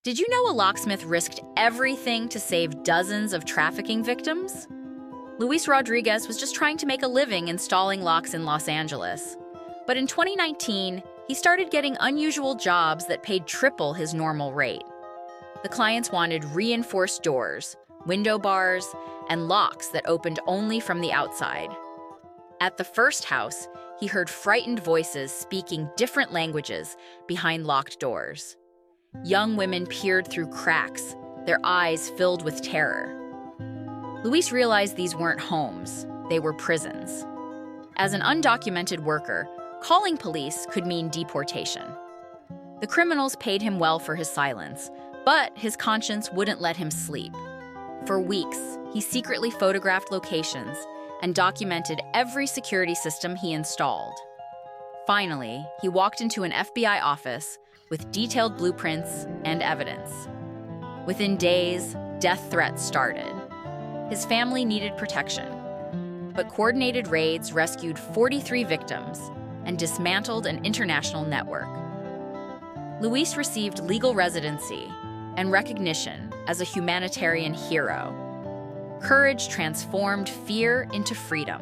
Did you know a locksmith risked everything to save dozens of trafficking victims? Luis Rodriguez was just trying to make a living installing locks in Los Angeles. But in 2019, he started getting unusual jobs that paid triple his normal rate. The clients wanted reinforced doors, window bars, and locks that opened only from the outside. At the first house, he heard frightened voices speaking different languages behind locked doors. Young women peered through cracks, their eyes filled with terror. Luis realized these weren't homes, they were prisons. As an undocumented worker, calling police could mean deportation. The criminals paid him well for his silence, but his conscience wouldn't let him sleep. For weeks, he secretly photographed locations and documented every security system he installed. Finally, he walked into an FBI office with detailed blueprints and evidence. Within days, death threats started. His family needed protection, but coordinated raids rescued 43 victims and dismantled an international network. Luis received legal residency and recognition as a humanitarian hero. Courage transformed fear into freedom.